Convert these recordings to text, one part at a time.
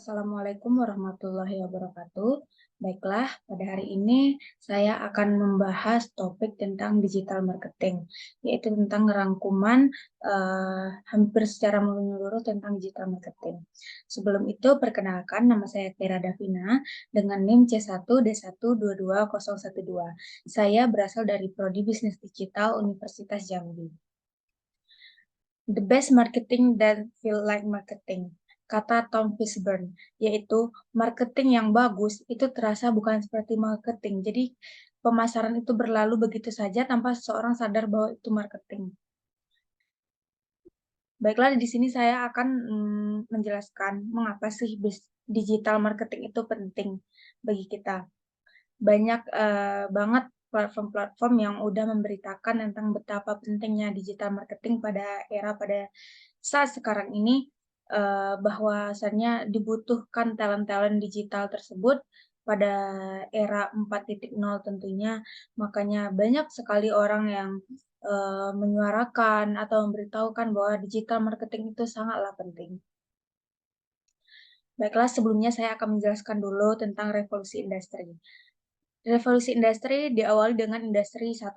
Assalamualaikum warahmatullahi wabarakatuh. Baiklah, pada hari ini saya akan membahas topik tentang digital marketing, yaitu tentang rangkuman hampir secara menyeluruh tentang digital marketing. Sebelum itu, perkenalkan nama saya Tera Davina dengan NIM C1D1222012. Saya berasal dari Prodi Bisnis Digital Universitas Jambi. The best marketing that feel like marketing, kata Tom Fishburne, yaitu marketing yang bagus itu terasa bukan seperti marketing. Jadi pemasaran itu berlalu begitu saja tanpa seseorang sadar bahwa itu marketing. Baiklah, di sini saya akan menjelaskan mengapa sih digital marketing itu penting bagi kita. Banyak banget platform-platform yang udah memberitakan tentang betapa pentingnya digital marketing pada saat sekarang ini, bahwasannya dibutuhkan talent-talent digital tersebut pada era 4.0 tentunya. Makanya banyak sekali orang yang menyuarakan atau memberitahukan bahwa digital marketing itu sangatlah penting. Baiklah, sebelumnya saya akan menjelaskan dulu tentang revolusi industri. Revolusi industri diawali dengan industri 1.0,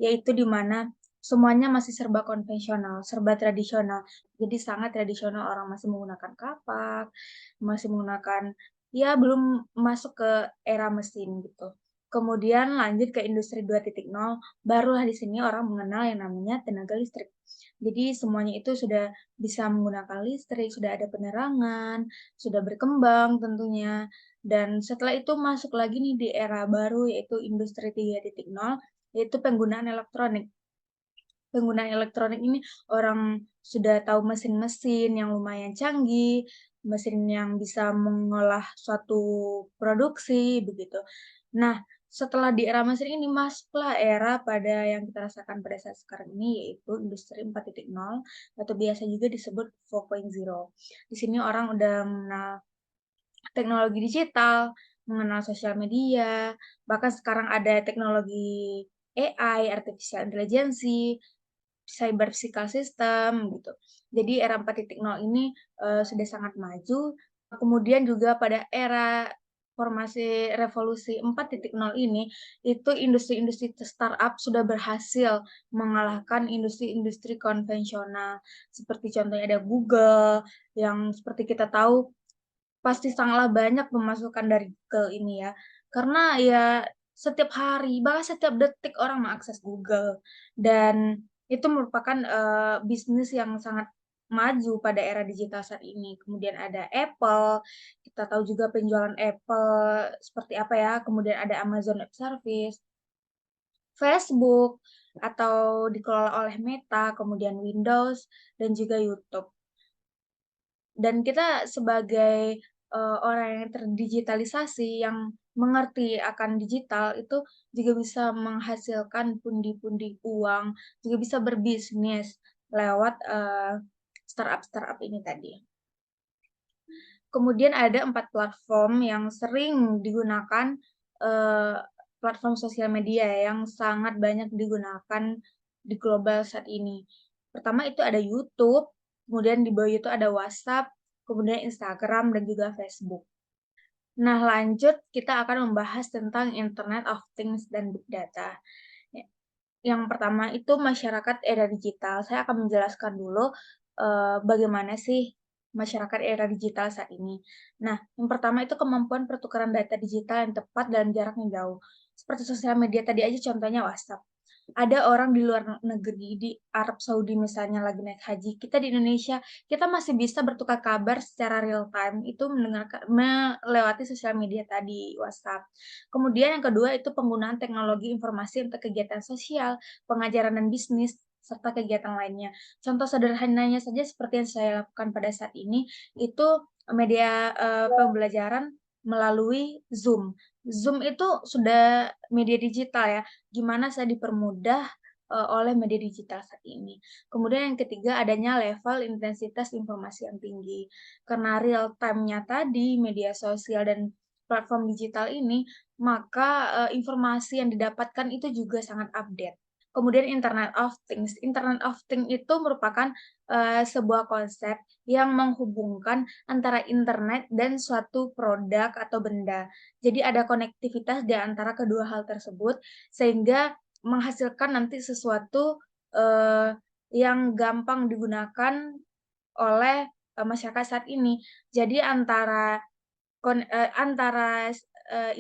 yaitu di mana semuanya masih serba konvensional, serba tradisional. Jadi sangat tradisional, orang masih menggunakan kapak, masih menggunakan, ya belum masuk ke era mesin gitu. Kemudian lanjut ke industri 2.0, barulah di sini orang mengenal yang namanya tenaga listrik. Jadi semuanya itu sudah bisa menggunakan listrik, sudah ada penerangan, sudah berkembang tentunya. Dan setelah itu masuk lagi nih di era baru, yaitu industri 3.0, yaitu penggunaan elektronik. Penggunaan elektronik ini orang sudah tahu mesin-mesin yang lumayan canggih, mesin yang bisa mengolah suatu produksi, begitu. Nah, setelah di era mesin ini masuklah era pada yang kita rasakan pada saat sekarang ini, yaitu industri 4.0 atau biasa juga disebut 4.0. Di sini orang udah mengenal teknologi digital, mengenal sosial media, bahkan sekarang ada teknologi AI, artificial intelligence, cyber physical system gitu. Jadi era 4.0 ini sudah sangat maju. Kemudian juga pada era formasi revolusi 4.0 ini, itu industri-industri startup sudah berhasil mengalahkan industri-industri konvensional. Seperti contohnya ada Google, yang seperti kita tahu pasti sangatlah banyak pemasukan dari Google ini ya. Karena ya setiap hari, bahkan setiap detik orang mengakses Google. Dan itu merupakan bisnis yang sangat maju pada era digital saat ini. Kemudian ada Apple, kita tahu juga penjualan Apple seperti apa ya. Kemudian ada Amazon Web Service, Facebook, atau dikelola oleh Meta, kemudian Windows, dan juga YouTube. Dan kita sebagai orang yang terdigitalisasi, yang mengerti akan digital, itu juga bisa menghasilkan pundi-pundi uang, juga bisa berbisnis lewat startup-startup ini tadi. Kemudian ada 4 platform yang sering digunakan, platform sosial media yang sangat banyak digunakan di global saat ini. Pertama itu ada YouTube, kemudian di bawah itu ada WhatsApp, kemudian Instagram dan juga Facebook. Nah, lanjut kita akan membahas tentang Internet of Things dan Big Data. Yang pertama itu masyarakat era digital. Saya akan menjelaskan dulu, bagaimana sih masyarakat era digital saat ini. Nah, yang pertama itu kemampuan pertukaran data digital yang tepat dalam jarak yang jauh. Seperti sosial media tadi aja contohnya WhatsApp. Ada orang di luar negeri, di Arab Saudi misalnya lagi naik haji, kita di Indonesia, kita masih bisa bertukar kabar secara real time, itu melewati sosial media tadi, WhatsApp. Kemudian yang kedua itu penggunaan teknologi informasi untuk kegiatan sosial, pengajaran dan bisnis, serta kegiatan lainnya. Contoh sederhananya saja seperti yang saya lakukan pada saat ini, itu media pembelajaran melalui Zoom. Zoom itu sudah media digital ya, gimana saya dipermudah oleh media digital saat ini. Kemudian yang ketiga adanya level intensitas informasi yang tinggi. Karena real time-nya tadi, media sosial dan platform digital ini, maka informasi yang didapatkan itu juga sangat update. Kemudian Internet of Things. Internet of Things itu merupakan, sebuah konsep yang menghubungkan antara internet dan suatu produk atau benda. Jadi ada konektivitas di antara kedua hal tersebut, sehingga menghasilkan nanti sesuatu, yang gampang digunakan oleh, masyarakat saat ini. Jadi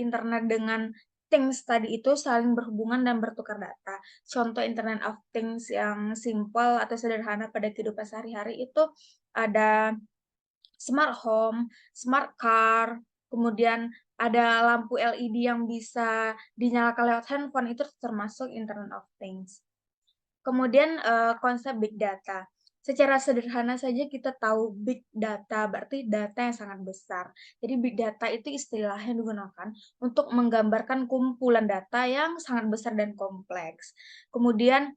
internet dengan things tadi itu saling berhubungan dan bertukar data. Contoh Internet of Things yang simpel atau sederhana pada kehidupan sehari-hari itu ada smart home, smart car, kemudian ada lampu LED yang bisa dinyalakan lewat handphone, itu termasuk Internet of Things. Kemudian, konsep big data. Secara sederhana saja kita tahu big data berarti data yang sangat besar. Jadi big data itu istilah yang digunakan untuk menggambarkan kumpulan data yang sangat besar dan kompleks. Kemudian,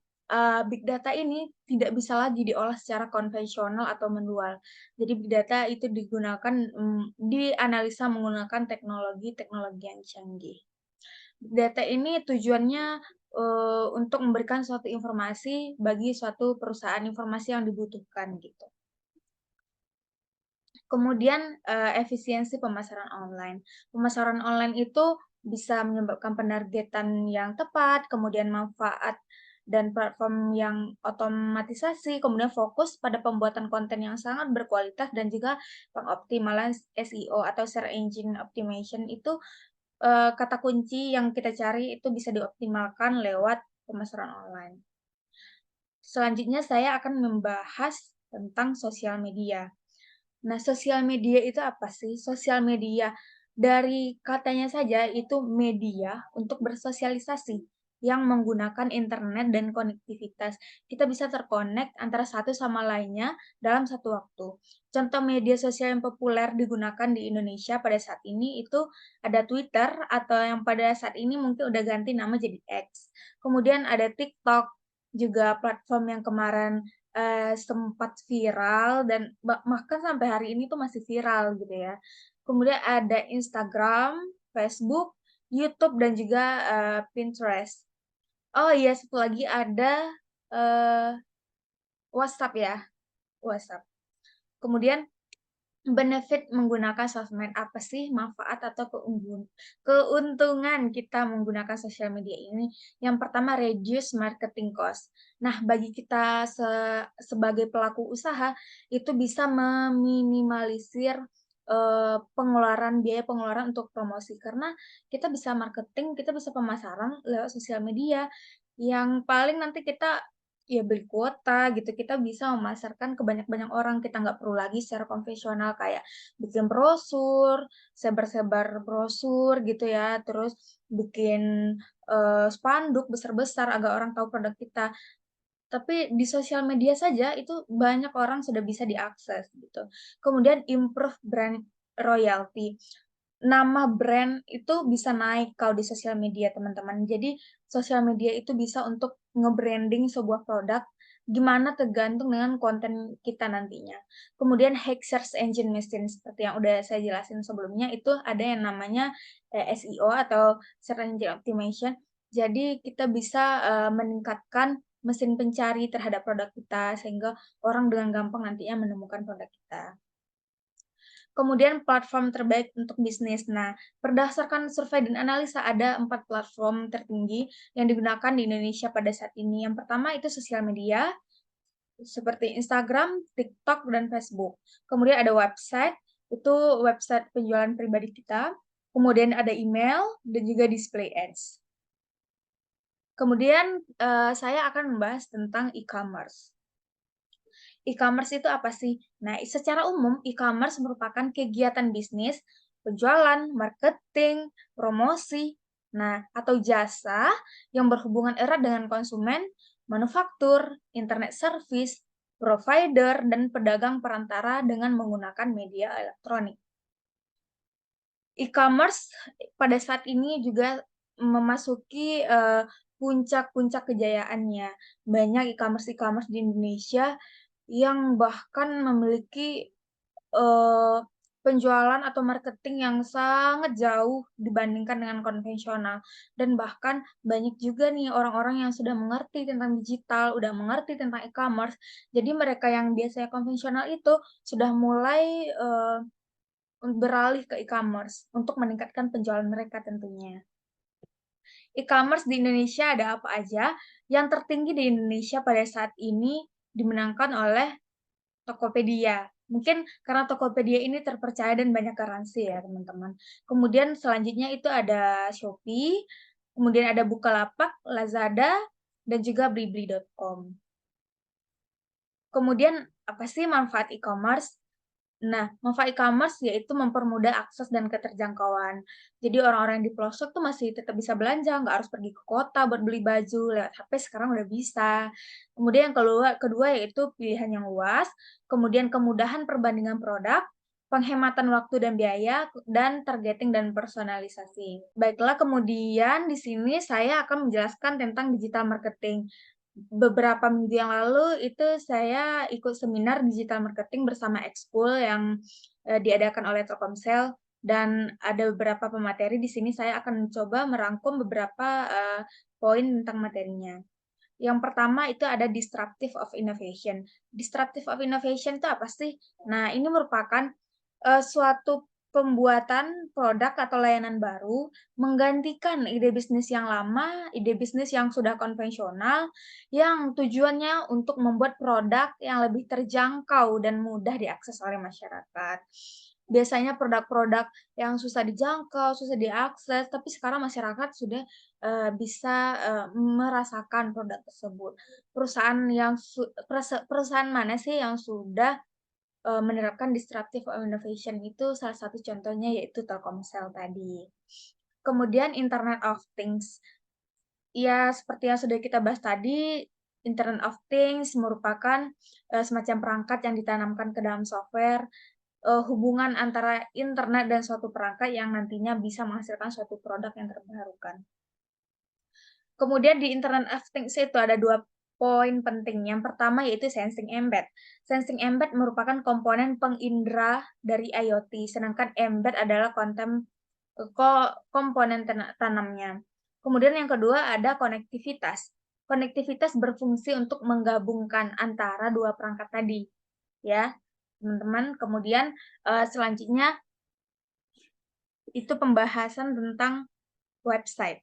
big data ini tidak bisa lagi diolah secara konvensional atau manual. Jadi big data itu digunakan, dianalisa menggunakan teknologi-teknologi yang canggih. Data ini tujuannya, untuk memberikan suatu informasi bagi suatu perusahaan, informasi yang dibutuhkan gitu. Kemudian, efisiensi pemasaran online. Pemasaran online itu bisa menyebabkan penargetan yang tepat, kemudian manfaat dan platform yang otomatisasi, kemudian fokus pada pembuatan konten yang sangat berkualitas dan juga pengoptimalan SEO atau Search Engine Optimization itu kata kunci yang kita cari itu bisa dioptimalkan lewat pemasaran online. Selanjutnya saya akan membahas tentang sosial media. Nah, sosial media itu apa sih? Sosial media dari katanya saja itu media untuk bersosialisasi yang menggunakan internet dan konektivitas. Kita bisa terkonek antara satu sama lainnya dalam satu waktu. Contoh media sosial yang populer digunakan di Indonesia pada saat ini itu ada Twitter atau yang pada saat ini mungkin udah ganti nama jadi X. Kemudian ada TikTok, juga platform yang kemarin sempat viral dan bahkan sampai hari ini tuh masih viral gitu ya. Kemudian ada Instagram, Facebook, YouTube, dan juga, Pinterest. Oh iya, satu lagi ada, eee, WhatsApp ya, WhatsApp. Kemudian benefit menggunakan sosmed, apa sih manfaat atau keuntungan kita menggunakan sosial media ini? Yang pertama reduce marketing cost. Nah, bagi kita sebagai pelaku usaha, itu bisa meminimalisir, biaya pengeluaran untuk promosi. Karena kita bisa marketing, kita bisa pemasaran lewat sosial media, yang paling nanti kita ya beli kuota gitu, kita bisa memasarkan ke banyak-banyak orang, kita nggak perlu lagi secara konvensional kayak bikin brosur, sebar-sebar brosur gitu ya, terus bikin, spanduk besar-besar agar orang tahu produk kita. Tapi di sosial media saja itu banyak orang sudah bisa diakses gitu. Kemudian improve brand royalty. Nama brand itu bisa naik kalau di sosial media, teman-teman. Jadi, sosial media itu bisa untuk nge-branding sebuah produk, gimana tergantung dengan konten kita nantinya. Kemudian hack search engine machine seperti yang udah saya jelasin sebelumnya, itu ada yang namanya, SEO atau search engine optimization. Jadi kita bisa, meningkatkan mesin pencari terhadap produk kita, sehingga orang dengan gampang nantinya menemukan produk kita. Kemudian platform terbaik untuk bisnis. Nah, berdasarkan survei dan analisa ada 4 platform tertinggi yang digunakan di Indonesia pada saat ini. Yang pertama itu sosial media, seperti Instagram, TikTok, dan Facebook. Kemudian ada website, itu website penjualan pribadi kita. Kemudian ada email dan juga display ads. Kemudian, saya akan membahas tentang e-commerce. E-commerce itu apa sih? Nah, secara umum e-commerce merupakan kegiatan bisnis, penjualan, marketing, promosi, nah atau jasa yang berhubungan erat dengan konsumen, manufaktur, internet service, provider, dan pedagang perantara dengan menggunakan media elektronik. E-commerce pada saat ini juga memasuki, puncak-puncak kejayaannya. Banyak e-commerce di Indonesia yang bahkan memiliki, eee penjualan atau marketing yang sangat jauh dibandingkan dengan konvensional. Dan bahkan banyak juga nih orang-orang yang sudah mengerti tentang digital, udah mengerti tentang e-commerce. Jadi mereka yang biasanya konvensional itu sudah mulai, beralih ke e-commerce untuk meningkatkan penjualan mereka tentunya. E-commerce di Indonesia ada apa aja? Yang tertinggi di Indonesia pada saat ini dimenangkan oleh Tokopedia. Mungkin karena Tokopedia ini terpercaya dan banyak garansi ya, teman-teman. Kemudian selanjutnya itu ada Shopee, kemudian ada Bukalapak, Lazada, dan juga Blibli.com. Kemudian apa sih manfaat e-commerce? Nah, manfaat e-commerce yaitu mempermudah akses dan keterjangkauan. Jadi orang-orang yang di pelosok tuh masih tetap bisa belanja, nggak harus pergi ke kota buat beli baju, lewat HP sekarang udah bisa. Kemudian yang kedua yaitu pilihan yang luas, kemudian kemudahan perbandingan produk, penghematan waktu dan biaya, dan targeting dan personalisasi. Baiklah, kemudian di sini saya akan menjelaskan tentang digital marketing. Beberapa minggu yang lalu itu saya ikut seminar digital marketing bersama Ekskul yang, diadakan oleh Telkomsel dan ada beberapa pemateri di sini saya akan mencoba merangkum beberapa, poin tentang materinya. Yang pertama itu ada disruptive of innovation. Disruptive of innovation itu apa sih? Nah, ini merupakan, suatu pembuatan produk atau layanan baru menggantikan ide bisnis yang lama, ide bisnis yang sudah konvensional, yang tujuannya untuk membuat produk yang lebih terjangkau dan mudah diakses oleh masyarakat. Biasanya produk-produk yang susah dijangkau, susah diakses, tapi sekarang masyarakat sudah bisa, merasakan produk tersebut. Perusahaan mana sih yang sudah, menerapkan disruptive innovation itu salah satu contohnya yaitu Telkomsel tadi. Kemudian Internet of Things. Ya seperti yang sudah kita bahas tadi, Internet of Things merupakan, semacam perangkat yang ditanamkan ke dalam software, hubungan antara internet dan suatu perangkat yang nantinya bisa menghasilkan suatu produk yang terbarukan. Kemudian di Internet of Things itu ada 2 poin penting. Yang pertama yaitu sensing embed. Sensing embed merupakan komponen pengindra dari IoT, sedangkan embed adalah komponen tanamnya. Kemudian yang kedua ada konektivitas. Konektivitas berfungsi untuk menggabungkan antara dua perangkat tadi, ya, teman-teman. Kemudian, selanjutnya itu pembahasan tentang website.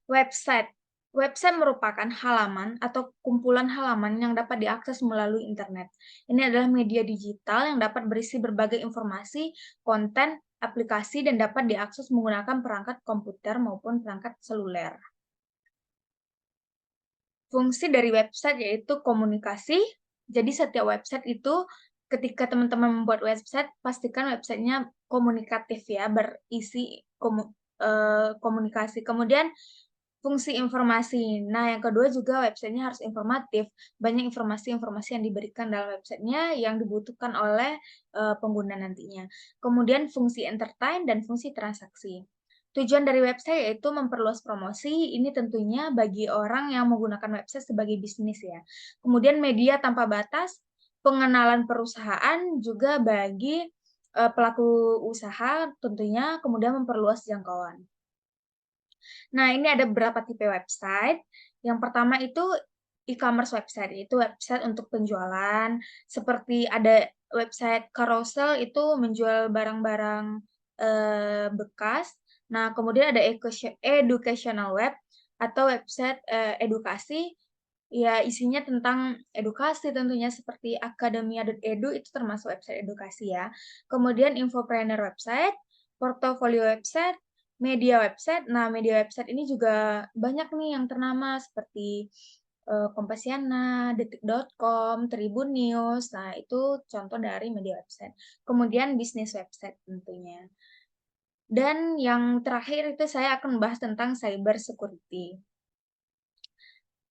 Website. Website merupakan halaman atau kumpulan halaman yang dapat diakses melalui internet. Ini adalah media digital yang dapat berisi berbagai informasi, konten, aplikasi, dan dapat diakses menggunakan perangkat komputer maupun perangkat seluler. Fungsi dari website yaitu komunikasi. Jadi setiap website itu ketika teman-teman membuat website, pastikan websitenya komunikatif ya, berisi komunikasi. Kemudian fungsi informasi. Nah, yang kedua juga websitenya harus informatif. Banyak informasi-informasi yang diberikan dalam websitenya yang dibutuhkan oleh pengguna nantinya. Kemudian fungsi entertain dan fungsi transaksi. Tujuan dari website yaitu memperluas promosi, ini tentunya bagi orang yang menggunakan website sebagai bisnis ya. Kemudian media tanpa batas, pengenalan perusahaan juga bagi pelaku usaha tentunya, kemudian memperluas jangkauan. Nah, ini ada beberapa tipe website. Yang pertama itu e-commerce website, itu website untuk penjualan, seperti ada website carousel itu menjual barang-barang, bekas. Nah, kemudian ada educational web atau website, edukasi, ya isinya tentang edukasi tentunya seperti akademia.edu itu termasuk website edukasi ya. Kemudian infopreneur website, portofolio website, media website. Nah, media website ini juga banyak nih yang ternama seperti, Kompasiana, Detik.com, Tribun News. Nah, itu contoh dari media website. Kemudian bisnis website tentunya. Dan yang terakhir itu saya akan membahas tentang cyber security.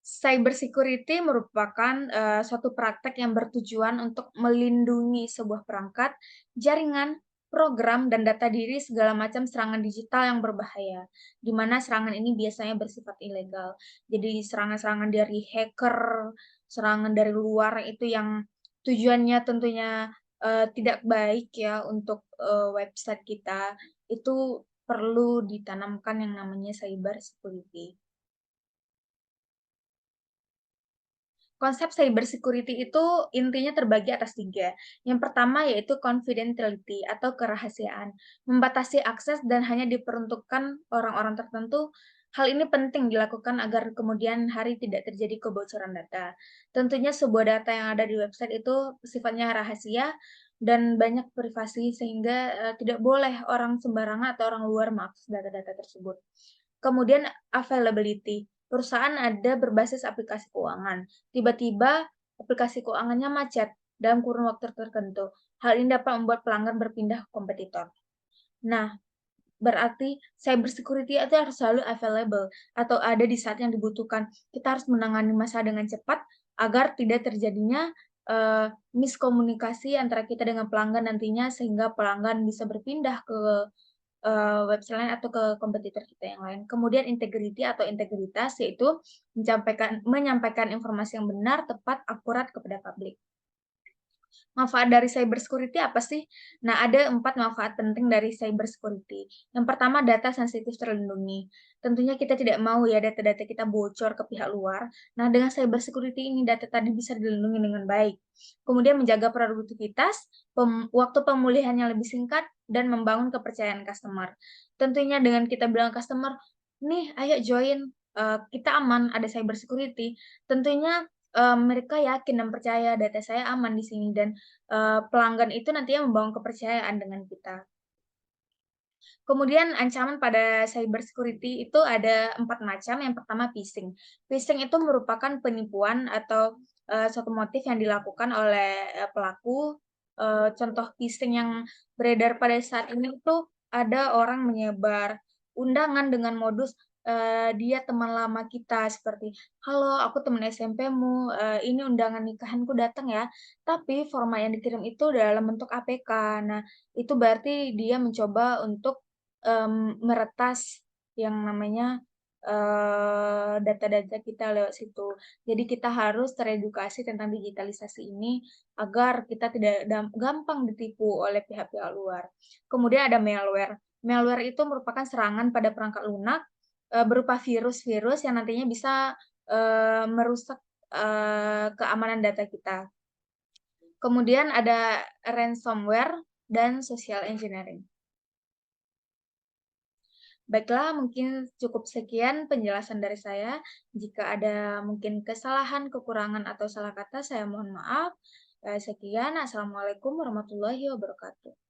Cyber security merupakan, suatu praktek yang bertujuan untuk melindungi sebuah perangkat, jaringan, program, dan data diri segala macam serangan digital yang berbahaya, di mana serangan ini biasanya bersifat ilegal. Jadi serangan-serangan dari hacker, serangan dari luar itu yang tujuannya tentunya tidak baik ya untuk, website kita, itu perlu ditanamkan yang namanya cyber security. Konsep cyber security itu intinya terbagi atas 3. Yang pertama yaitu confidentiality atau kerahasiaan, membatasi akses dan hanya diperuntukkan orang-orang tertentu. Hal ini penting dilakukan agar kemudian hari tidak terjadi kebocoran data. Tentunya sebuah data yang ada di website itu sifatnya rahasia dan banyak privasi sehingga, tidak boleh orang sembarangan atau orang luar mengakses data-data tersebut. Kemudian availability, perusahaan ada berbasis aplikasi keuangan. Tiba-tiba aplikasi keuangannya macet dalam kurun waktu tertentu. Hal ini dapat membuat pelanggan berpindah ke kompetitor. Nah, berarti cyber security itu harus selalu available atau ada di saat yang dibutuhkan. Kita harus menangani masalah dengan cepat agar tidak terjadinya miskomunikasi antara kita dengan pelanggan nantinya sehingga pelanggan bisa berpindah ke website lain atau ke kompetitor kita yang lain. Kemudian integrity atau integritas yaitu menyampaikan informasi yang benar, tepat, akurat kepada publik. Manfaat dari cyber security apa sih? Nah, ada 4 manfaat penting dari cyber security. Yang pertama, data sensitif terlindungi. Tentunya kita tidak mau ya data-data kita bocor ke pihak luar. Nah, dengan cyber security ini data tadi bisa dilindungi dengan baik. Kemudian menjaga produktivitas, waktu pemulihan yang lebih singkat, dan membangun kepercayaan customer. Tentunya dengan kita bilang customer, "Nih, ayo join, kita aman, ada cyber security." Tentunya mereka yakin dan percaya data saya aman di sini dan pelanggan itu nantinya membangun kepercayaan dengan kita. Kemudian ancaman pada cyber security itu ada 4 macam, yang pertama phishing. Phishing itu merupakan penipuan atau, suatu motif yang dilakukan oleh, pelaku, contoh phishing yang beredar pada saat ini itu ada orang menyebar undangan dengan modus, dia teman lama kita seperti, "Halo, aku teman SMP-mu, ini undangan nikahanku datang ya." Tapi format yang dikirim itu dalam bentuk APK. Nah, itu berarti dia mencoba untuk meretas yang namanya, data-data kita lewat situ. Jadi kita harus teredukasi tentang digitalisasi ini agar kita tidak gampang ditipu oleh pihak-pihak luar. Kemudian ada malware. Malware itu merupakan serangan pada perangkat lunak, berupa virus-virus yang nantinya bisa, merusak, keamanan data kita. Kemudian ada ransomware dan social engineering. Baiklah, mungkin cukup sekian penjelasan dari saya. Jika ada mungkin kesalahan, kekurangan, atau salah kata, saya mohon maaf. Sekian, assalamualaikum warahmatullahi wabarakatuh.